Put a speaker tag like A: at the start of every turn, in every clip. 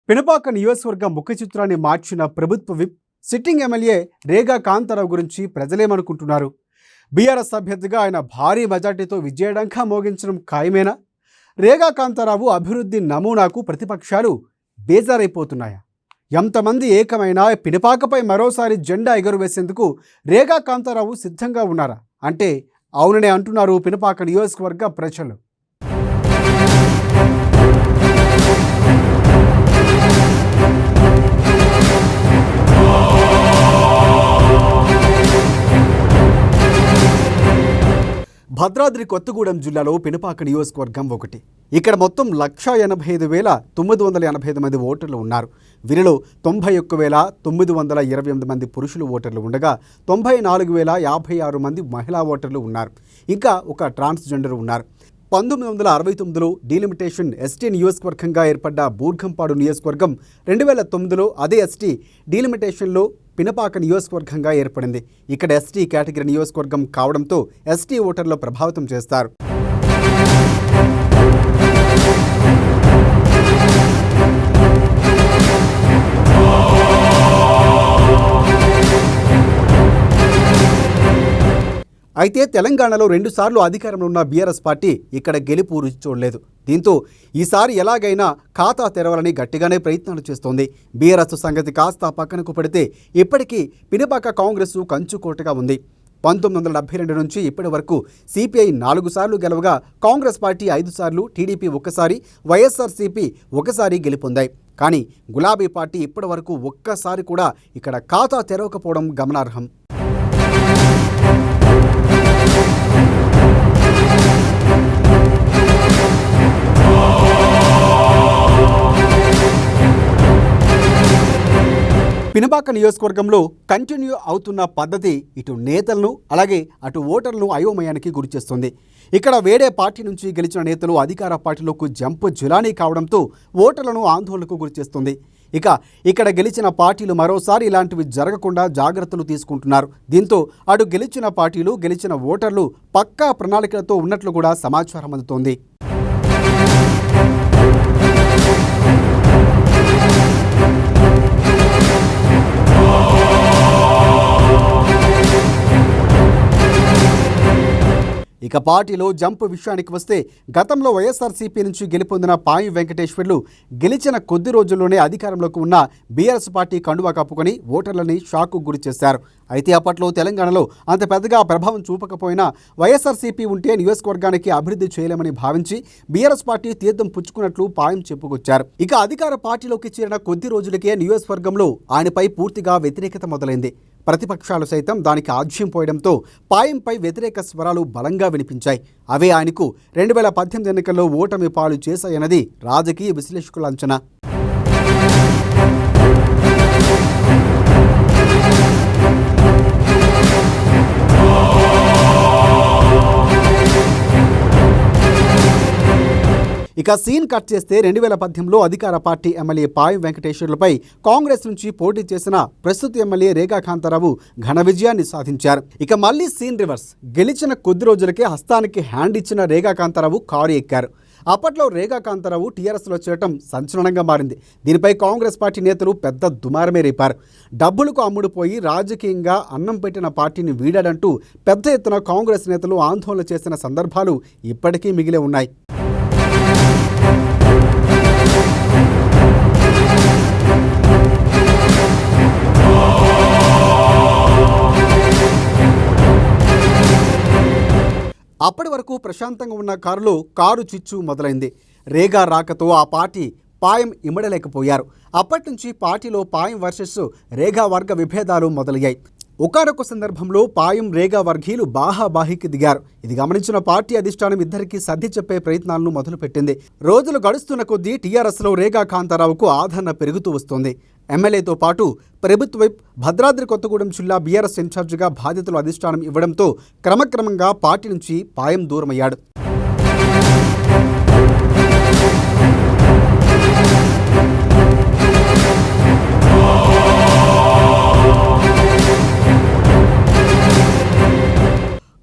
A: పినపాక నియోజకవర్గం ముఖ చిత్రాన్ని మార్చిన ప్రభుత్వ whip sitting MLA Rega Kantharao గురించి ప్రజలేమనుకుంటున్నారు? బీఆర్ఎస్ అభ్యర్థిగా ఆయన భారీ మెజార్టీతో విజయడంకా మోగించడం ఖాయమేనా? రేగా కాంతారావు అభివృద్ధి నమూనాకు ప్రతిపక్షాలు బేజారైపోతున్నాయా? ఎంతమంది ఏకమైనా పినపాకపై మరోసారి జెండా ఎగురవేసేందుకు రేగా కాంతారావు సిద్ధంగా ఉన్నారా అంటే అవుననే అంటున్నారు పినపాక నియోజకవర్గ ప్రజలు. భద్రాద్రి కొత్తగూడెం జిల్లాలో పినపాక నియోజకవర్గం ఒకటి. ఇక్కడ మొత్తం 1,85,985 మంది ఓటర్లు ఉన్నారు. వీరిలో 91,928 మంది పురుషులు ఓటర్లు ఉండగా 94,056 మంది మహిళా ఓటర్లు ఉన్నారు. ఇంకా ఒక ట్రాన్స్జెండర్ ఉన్నారు. 1969లో డీలిమిటేషన్ ఎస్టీ నియోజకవర్గంగా ఏర్పడ్డ బూర్గంపాడు నియోజకవర్గం 2009లో అదే ఎస్టీ డీలిమిటేషన్లో పినపాక నియోజకవర్గంగా ఏర్పడింది. ఇక్కడ ఎస్టీ కేటగిరీ నియోజకవర్గం కావడంతో ఎస్టీ ఓటర్లు ప్రభావితం చేస్తారు. అయితే తెలంగాణలో 2 సార్లు అధికారంలో ఉన్న బీఆర్ఎస్ పార్టీ ఇక్కడ గెలుపు రుచి చూడలేదు. దీంతో ఈసారి ఎలాగైనా ఖాతా తెరవాలని గట్టిగానే ప్రయత్నాలు చేస్తోంది. బీఆర్ఎస్ సంగతి కాస్త పక్కనకు పెడితే ఇప్పటికీ పినపాక కాంగ్రెస్ కంచుకోటగా ఉంది. 1972 నుంచి ఇప్పటి వరకు సిపిఐ 4 సార్లు గెలవగా కాంగ్రెస్ పార్టీ 5 సార్లు, టీడీపీ 1 సారి, వైఎస్ఆర్సీపీ 1 సారి గెలుపొందాయి. కానీ గులాబీ పార్టీ ఇప్పటి వరకు ఒక్కసారి కూడా ఇక్కడ ఖాతా తెరవకపోవడం గమనార్హం. పినపాక నియోజకవర్గంలో కంటిన్యూ అవుతున్న పద్ధతి ఇటు నేతలను అలాగే అటు ఓటర్లను అయోమయానికి గురిచేస్తుంది. ఇక్కడ వేరే పార్టీ నుంచి గెలిచిన నేతలు అధికార పార్టీలోకి జంపు జులానీ కావడంతో ఓటర్లను ఆందోళనకు గురిచేస్తుంది. ఇక్కడ గెలిచిన పార్టీలు మరోసారి ఇలాంటివి జరగకుండా జాగ్రత్తలు తీసుకుంటున్నారు. దీంతో అటు గెలిచిన పార్టీలు గెలిచిన ఓటర్లు పక్కా ప్రణాళికలతో ఉన్నట్లు కూడా సమాచారం అందుతోంది. పార్టీలో జంప్ విషయానికి వస్తే గతంలో వైఎస్ఆర్సీపీ నుంచి గెలుపొందిన పాయం వెంకటేశ్వర్లు గెలిచిన కొద్ది రోజుల్లోనే అధికారంలోకి ఉన్న బీఆర్ఎస్ పార్టీ కండువా కప్పుకొని ఓటర్లని షాక్కు గురి చేశారు. అయితే అప్పట్లో తెలంగాణలో అంత పెద్దగా ప్రభావం చూపకపోయినా వైఎస్ఆర్సీపీ ఉంటే నియోజకవర్గానికి అభివృద్ధి చేయలేమని భావించి బీఆర్ఎస్ పార్టీ తీర్థం పుచ్చుకున్నట్లు పాయం చెప్పుకొచ్చారు. అధికార పార్టీలోకి చేరిన కొద్ది రోజులకే నియోజకవర్గంలో ఆయనపై పూర్తిగా వ్యతిరేకత మొదలైంది. ప్రతిపక్షాలు సైతం దానికి ఆజ్యం పోయడంతో పాయంపై వ్యతిరేక స్వరాలు బలంగా వినిపించాయి. అవే ఆయనకు 2018 ఎన్నికల్లో ఓటమి పాలు చేశాయన్నది రాజకీయ విశ్లేషకుల అంచనా. సీన్ కట్ చేస్తే 2018లో అధికార పార్టీ ఎమ్మెల్యే పాయం వెంకటేశ్వర్లపై కాంగ్రెస్ నుంచి పోటీ చేసిన ప్రస్తుత ఎమ్మెల్యే రేగా కాంతారావు ఘన విజయాన్ని సాధించారు. మళ్ళీ సీన్ రివర్స్. గెలిచిన కొద్ది రోజులకే హస్తానికి హ్యాండ్ ఇచ్చిన రేగా కాంతారావు కారు ఎక్కారు. అప్పట్లో రేగా కాంతారావు టీఆర్ఎస్లో చేరటం సంచలనంగా మారింది. దీనిపై కాంగ్రెస్ పార్టీ నేతలు పెద్ద దుమారమే రేపారు. డబ్బులకు అమ్ముడుపోయి రాజకీయంగా అన్నం పెట్టిన పార్టీని వీడాడంటూ పెద్ద ఎత్తున కాంగ్రెస్ నేతలు ఆందోళన చేసిన సందర్భాలు ఇప్పటికీ మిగిలే ఉన్నాయి. అప్పటి వరకు ప్రశాంతంగా ఉన్న కారు చిచ్చు మొదలైంది. రేగా రాకతో ఆ పార్టీ పాయం ఇమ్మడలేకపోయారు. అప్పటి నుంచి పార్టీలో పాయం వర్సెస్ రేగా వర్గ విభేదాలు మొదలయ్యాయి. ఒకానొక సందర్భంలో పాయం రేగా వర్గీయులు బాహాబాహికి దిగారు. ఇది గమనించిన పార్టీ అధిష్టానం ఇద్దరికి సర్ది చెప్పే ప్రయత్నాలను మొదలుపెట్టింది. రోజులు గడుస్తున్న కొద్దీ టీఆర్ఎస్లో రేగా కాంతారావుకు ఆదరణ పెరుగుతూ వస్తోంది. ఎమ్మెల్యేతో పాటు ప్రభుత్వ వైపు భద్రాద్రి కొత్తగూడెం జిల్లా బీఆర్ఎస్ ఇన్ఛార్జిగా బాధ్యతలు అధిష్టానం ఇవ్వడంతో క్రమక్రమంగా పార్టీ నుంచి పాయం దూరమయ్యాడు.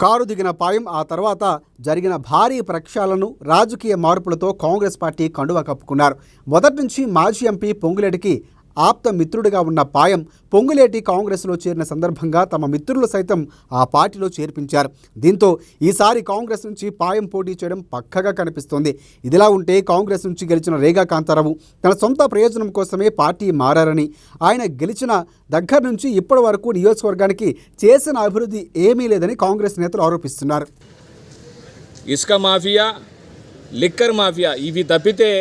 A: కారు దిగిన పాయం ఆ తర్వాత జరిగిన భారీ ప్రక్షాళనను రాజకీయ మార్పులతో కాంగ్రెస్ పార్టీ కండువా కప్పుకున్నారు. మొదటి నుంచి మాజీ ఎంపీ పొంగులేటికి ఆప్త మిత్రుడిగా ఉన్న పాయం పొంగులేటి కాంగ్రెస్లో చేరిన సందర్భంగా తమ మిత్రులు సైతం ఆ పార్టీలో చేర్పించారు. దీంతో ఈసారి కాంగ్రెస్ నుంచి పాయం పోటీ చేయడం పక్కగా కనిపిస్తోంది. ఇదిలా ఉంటే కాంగ్రెస్ నుంచి గెలిచిన రేగా కాంతారావు తన సొంత ప్రయోజనం కోసమే పార్టీ మారారని, ఆయన గెలిచిన దగ్గర నుంచి ఇప్పటి వరకు నియోజకవర్గానికి చేసిన అభివృద్ధి ఏమీ లేదని కాంగ్రెస్ నేతలు ఆరోపిస్తున్నారు.
B: ఇసుక మాఫియా, లిక్కర్ మాఫియా ఇవి తప్పితే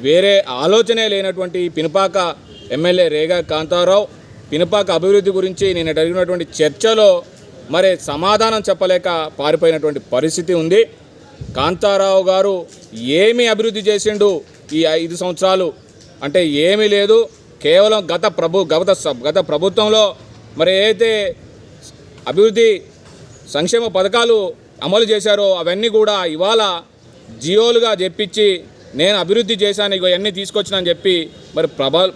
B: వేరే ఆలోచనే లేనటువంటి పినపాక ఎమ్మెల్యే రేగా కాంతారావు పినపాక అభివృద్ధి గురించి నేను అడిగినటువంటి చర్చలో మరి సమాధానం చెప్పలేక పారిపోయినటువంటి పరిస్థితి ఉంది. కాంతారావు గారు ఏమి అభివృద్ధి చేసిండు ఈ 5 సంవత్సరాలు అంటే ఏమీ లేదు. కేవలం గత ప్రభుత్వంలో మరి ఏదైతే అభివృద్ధి సంక్షేమ పథకాలు అమలు చేశారో అవన్నీ కూడా ఇవాళ జియోలుగా చెప్పించి నేను అభివృద్ధి చేశాను ఇవన్నీ తీసుకొచ్చినని చెప్పి మరి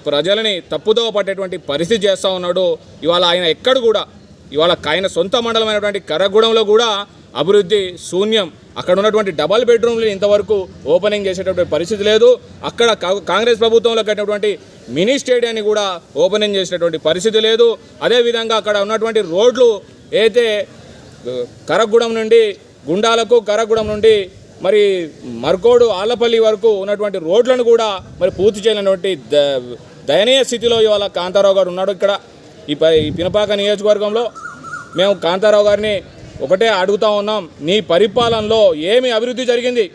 B: ప్రజలని తప్పుదోవ పట్టేటువంటి పరిస్థితి చేస్తూ ఉన్నాడు. ఇవాళ ఆయన ఎక్కడ కూడా ఇవాళ ఆయన సొంత మండలమైనటువంటి కర్రగూడెంలో కూడా అభివృద్ధి శూన్యం. అక్కడ ఉన్నటువంటి డబల్ బెడ్రూమ్లు ఇంతవరకు ఓపెనింగ్ చేసేటటువంటి పరిస్థితి లేదు. అక్కడ కాంగ్రెస్ ప్రభుత్వంలో కట్టినటువంటి మినీ స్టేడియాన్ని కూడా ఓపెనింగ్ చేసేటటువంటి పరిస్థితి లేదు. అదేవిధంగా అక్కడ ఉన్నటువంటి రోడ్లు అయితే కర్రగూడెం నుండి గుండాలకు, కర్రగూడెం నుండి మరి మర్కోడు ఆళ్లపల్లి వరకు ఉన్నటువంటి రోడ్లను కూడా మరి పూర్తి చేయలేనటువంటి దయనీయ స్థితిలో ఇవాళ కాంతారావు గారు ఉన్నాడు. ఇక్కడ ఈ పినపాక నియోజకవర్గంలో మేము కాంతారావు గారిని ఒకటే అడుగుతా ఉన్నాం, నీ పరిపాలనలో ఏమి అభివృద్ధి జరిగింది?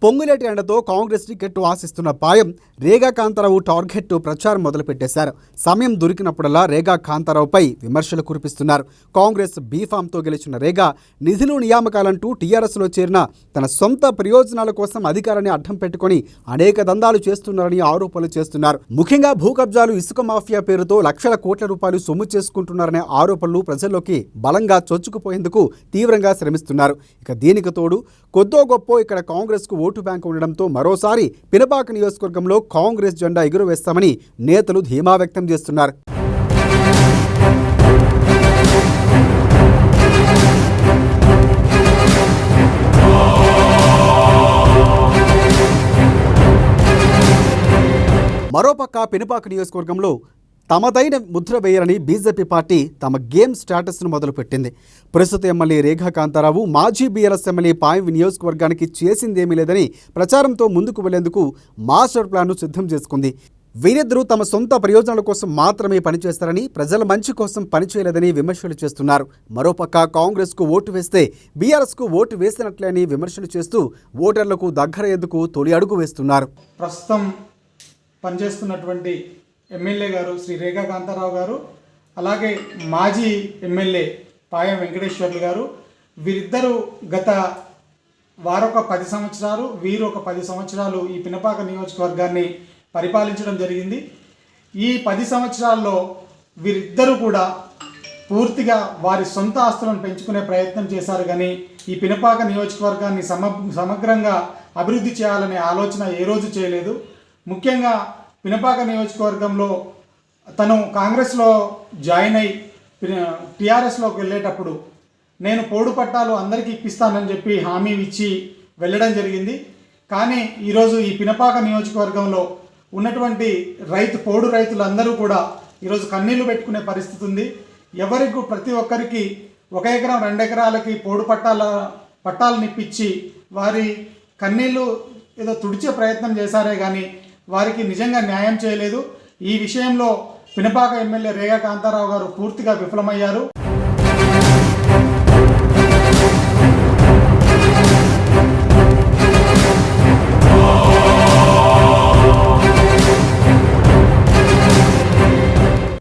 A: పొంగులేటి అండతో కాంగ్రెస్ టికెట్ ఆశిస్తున్న పాయం రేగా కాంతారావు టార్గెట్ ప్రచారం మొదలుపెట్టేశారు. సమయం దొరికినప్పుడల్లా రేగా కాంతారావుపై విమర్శలు కురిపిస్తున్నారు. కాంగ్రెస్ బీఫామ్తో గెలిచిన రేగా నిధులు నియామకాలంటూ టీఆర్ఎస్లో చేరిన తన సొంత ప్రయోజనాల కోసం అధికారాన్ని అడ్డం పెట్టుకుని అనేక దందాలు చేస్తున్నారని ఆరోపణలు చేస్తున్నారు. ముఖ్యంగా భూ కబ్జాలు, ఇసుక మాఫియా పేరుతో లక్షల కోట్ల రూపాయలు సొమ్ము చేసుకుంటున్నారనే ఆరోపణలు ప్రజల్లోకి బలంగా చొచ్చుకుపోయేందుకు తీవ్రంగా శ్రమిస్తున్నారు. ఇక దీనికి తోడు కొద్దో గొప్పో ఇక్కడ కాంగ్రెస్కు ఓటు బ్యాంకు ఉండడంతో మరోసారి పినపాక నియోజకవర్గంలో కాంగ్రెస్ జెండా ఎగురవేస్తామని నేతలు ధీమా వ్యక్తం చేస్తున్నారు. మరోపక్క పినపాక నియోజకవర్గంలో తమదైన ముద్ర వేయాలని బీజేపీ పార్టీ తమ గేమ్ స్టేటస్ను మొదలుపెట్టింది. ప్రస్తుత ఎమ్మెల్యే రేగా కాంతారావు మాజీ బీఆర్ఎస్ ఎమ్మెల్యే పాయం నియోజకవర్గానికి చేసిందేమీ లేదని ప్రచారంతో ముందుకు వెళ్లేందుకు మాస్టర్ ప్లాన్ను సిద్ధం చేసుకుంది. వీరిద్దరూ తమ సొంత ప్రయోజనాల కోసం మాత్రమే పనిచేస్తారని, ప్రజల మంచి కోసం పనిచేయలేదని విమర్శలు చేస్తున్నారు. మరోపక్క కాంగ్రెస్కు ఓటు వేస్తే బీఆర్ఎస్కు ఓటు వేసినట్లే అని విమర్శలు చేస్తూ ఓటర్లకు దగ్గరయ్యేందుకు తొలి అడుగు వేస్తున్నారు.
C: ప్రస్తుతం పనిచేస్తున్నటువంటి ఎమ్మెల్యే గారు శ్రీ రేగా కాంతారావు గారు, అలాగే మాజీ ఎమ్మెల్యే పాయం వెంకటేశ్వర్లు గారు, వీరిద్దరూ గత వారొక 10 సంవత్సరాలు, వీరు ఒక 10 సంవత్సరాలు ఈ పినపాక నియోజకవర్గాన్ని పరిపాలించడం జరిగింది. ఈ 10 సంవత్సరాల్లో వీరిద్దరూ కూడా పూర్తిగా వారి సొంత ఆస్తులను పెంచుకునే ప్రయత్నం చేశారు. కానీ ఈ పినపాక నియోజకవర్గాన్ని సమగ్రంగా అభివృద్ధి చేయాలనే ఆలోచన ఏ రోజు చేయలేదు. ముఖ్యంగా పినపాక నియోజకవర్గంలో తను కాంగ్రెస్లో జాయిన్ అయి టీఆర్ఎస్లోకి వెళ్ళేటప్పుడు నేను పోడు పట్టాలు అందరికీ ఇప్పిస్తానని చెప్పి హామీ ఇచ్చి వెళ్ళడం జరిగింది. కానీ ఈరోజు ఈ పినపాక నియోజకవర్గంలో ఉన్నటువంటి పోడు రైతులందరూ కూడా ఈరోజు కన్నీళ్లు పెట్టుకునే పరిస్థితి ఉంది. ప్రతి ఒక్కరికి 1 ఎకరం 2 ఎకరాలకి పోడు పట్టాలను ఇప్పించి వారి కన్నీళ్లు ఏదో తుడిచే ప్రయత్నం చేశారే కానీ వారికి నిజంగా న్యాయం చేయలేదు. ఈ విషయంలో పినపాక ఎమ్మెల్యే రేగా కాంతారావు గారు పూర్తిగా విఫలమయ్యారు.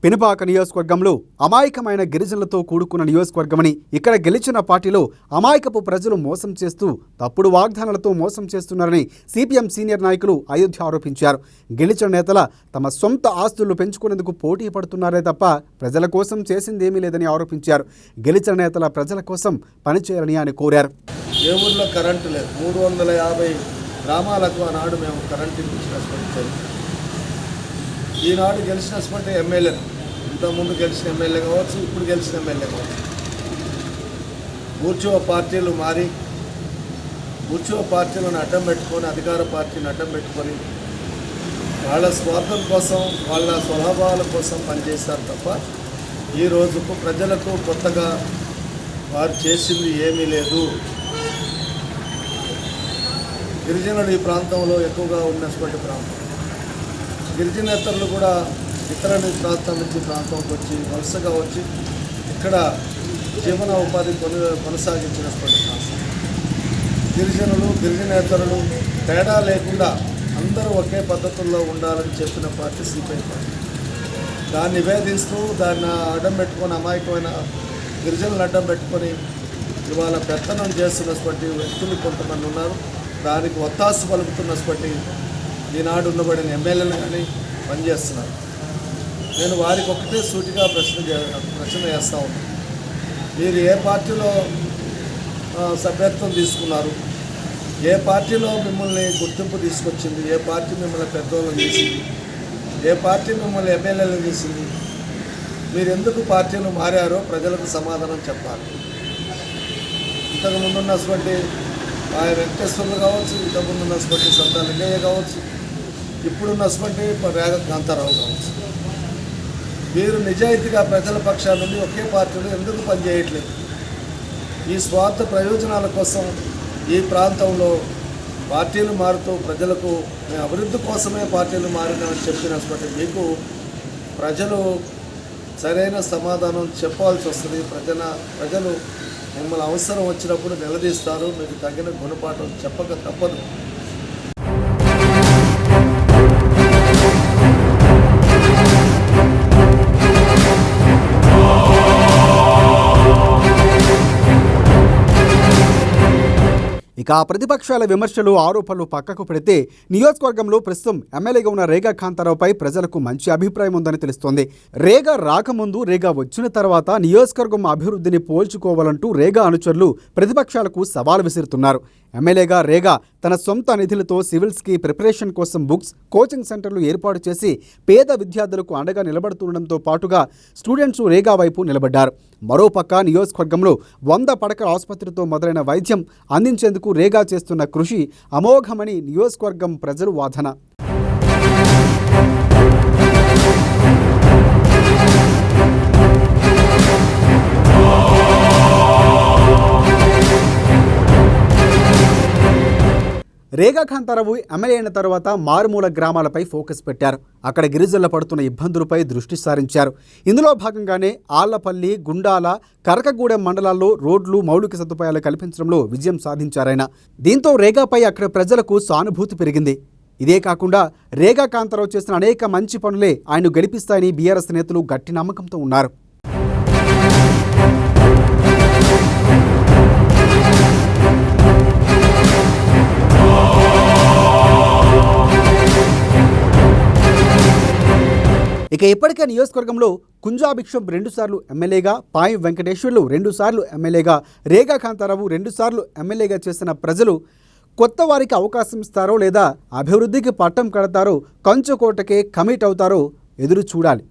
A: పినపాక నియోజకవర్గంలో అమాయకమైన గిరిజనులతో కూడుకున్న నియోజకవర్గమని, ఇక్కడ గెలిచిన పార్టీలో అమాయకపు ప్రజలు మోసం చేస్తూ తప్పుడు వాగ్దానాలతో మోసం చేస్తున్నారని సిపిఎం సీనియర్ నాయకులు అయోధ్య ఆరోపించారు. గెలిచిన నేతల తమ సొంత ఆస్తులు పెంచుకునేందుకు పోటీ పడుతున్నారే తప్ప ప్రజల కోసం చేసిందేమీ లేదని ఆరోపించారు. గెలిచిన నేతల ప్రజల కోసం పనిచేయాలని ఆయన కోరారు.
D: ఏ ఊర్లో కరెంటు లేదు. 350 గ్రామాలకు ఆనాడు మేము కరెంటు ఇప్పించినటువంటి చరిత్ర. ఈనాడు గెలిచినటువంటి ఎమ్మెల్యేలు, ఇంతకుముందు గెలిచిన ఎమ్మెల్యే కావచ్చు, ఇప్పుడు గెలిచిన ఎమ్మెల్యే కావచ్చు, కూర్చో పార్టీలు మారి కూర్చో పార్టీలను అడ్డం పెట్టుకొని, అధికార పార్టీని అడ్డం పెట్టుకొని వాళ్ళ స్వార్థం కోసం, వాళ్ళ స్వభావాల కోసం పనిచేస్తారు తప్ప ఈ రోజుకు ప్రజలకు కొత్తగా వారు చేసింది ఏమీ లేదు. గిరిజనులు ఈ ప్రాంతంలో ఎక్కువగా ఉన్నటువంటి ప్రాంతం. గిరిజనేతరులు కూడా ఇతర ప్రాంతం నుంచి ప్రాంతంకి వచ్చి వలసగా వచ్చి ఇక్కడ జీవన ఉపాధి కొనసాగించినటువంటి ప్రాంతం. గిరిజనులు, గిరిజనేతరులు తేడా లేకుండా అందరూ ఒకే పద్ధతుల్లో ఉండాలని చెప్పిన పార్టీ సిపిఐ పార్టీ. దాన్ని నివేదిస్తూ దాన్ని అడ్డం పెట్టుకొని, అమాయకమైన గిరిజనులు అడ్డం పెట్టుకొని ఇవాళ పెత్తనం చేస్తున్నటువంటి వ్యక్తులు కొంతమంది ఉన్నారు. దానికి ఒత్తాసు పలుకుతున్నటువంటి ఈనాడు ఉండబడిన ఎమ్మెల్యేలు కానీ పనిచేస్తున్నారు. నేను వారికి ఒకటే సూటిగా ప్రశ్న చేస్తూ ఉన్నాను. మీరు ఏ పార్టీలో సభ్యత్వం తీసుకున్నారు? ఏ పార్టీలో మిమ్మల్ని గుర్తింపు తీసుకొచ్చింది? ఏ పార్టీ మిమ్మల్ని పెద్దోళ్ళని చేసింది? ఏ పార్టీ మిమ్మల్ని ఎమ్మెల్యేలను చేసింది? మీరు ఎందుకు పార్టీలు మారారో ప్రజలకు సమాధానం చెప్పాలి. ఇంతకుముందు ఉన్నటువంటి ఆయన వెంకటేశ్వర్లు కావచ్చు, ఇంతకుముందు ఉన్నటువంటి సంతా లింగయ్య కావచ్చు, ఇప్పుడున్నటువంటి రేగ కాంతారావు కావచ్చు, వీరు నిజాయితీగా ప్రజల పక్షాల నుండి ఒకే పార్టీలో ఎందుకు పనిచేయట్లేదు? ఈ స్వార్థ ప్రయోజనాల కోసం ఈ ప్రాంతంలో పార్టీలు మారుతూ ప్రజలకు అభివృద్ధి కోసమే పార్టీలు మారినామని చెప్పినటువంటి మీకు ప్రజలు సరైన సమాధానం చెప్పాల్సి వస్తుంది. ప్రజలు మిమ్మల్ని అవసరం వచ్చినప్పుడు నిలదీస్తారు. మీకు తగిన గుణపాఠం చెప్పక తప్పదు.
A: ఇక ప్రతిపక్షాల విమర్శలు, ఆరోపణలు పక్కకు పెడితే నియోజకవర్గంలో ప్రస్తుతం ఎమ్మెల్యేగా ఉన్న రేగా కాంతారావుపై ప్రజలకు మంచి అభిప్రాయం ఉందని తెలుస్తోంది. రేగా రాకముందు, రేగా వచ్చిన తర్వాత నియోజకవర్గం అభివృద్ధిని పోల్చుకోవాలంటూ రేగా అనుచరులు ప్రతిపక్షాలకు సవాల్ విసురుతున్నారు. ఎమ్మెల్యేగా రేగా తన సొంత నిధులతో సివిల్స్కి ప్రిపరేషన్ కోసం బుక్స్, కోచింగ్ సెంటర్లు ఏర్పాటు చేసి పేద విద్యార్థులకు అండగా నిలబడుతుండడంతో పాటుగా స్టూడెంట్స్ రేగా వైపు నిలబడ్డారు. మరోపక్క నియోజకవర్గంలో 100 పడకల ఆసుపత్రితో మొదలైన వైద్యం అందించేందుకు రేగా చేస్తున్న కృషి అమోఘమని నియోజకవర్గం ప్రజలు వాదన. రేగా కాంతారావు ఎమ్మెల్యే అయిన తర్వాత మారుమూల గ్రామాలపై ఫోకస్ పెట్టారు. అక్కడ గిరిజనులు పడుతున్న ఇబ్బందులపై దృష్టి సారించారు. ఇందులో భాగంగానే ఆళ్లపల్లి, గుండాల, కరకగూడెం మండలాల్లో రోడ్లు, మౌలిక సదుపాయాలు కల్పించడంలో విజయం సాధించారాయన. దీంతో రేగాపై అక్కడ ప్రజలకు సానుభూతి పెరిగింది. ఇదే కాకుండా రేగా కాంతారావు చేసిన అనేక మంచి పనులే ఆయన్ను గెలిపిస్తాయని బీఆర్ఎస్ నేతలు గట్టి నమ్మకంతో ఉన్నారు. ఇక ఇప్పటికే నియోజకవర్గంలో కుంజాభిక్షం 2 సార్లు ఎమ్మెల్యేగా, పాయం వెంకటేశ్వర్లు 2 సార్లు ఎమ్మెల్యేగా, రేగా కాంతారావు 2 సార్లు ఎమ్మెల్యేగా చేసిన ప్రజలు కొత్త వారికి అవకాశం ఇస్తారో లేదా అభివృద్ధికి పట్టం కడతారో, కంచుకోటకే కమిట్ అవుతారో ఎదురు చూడాలి.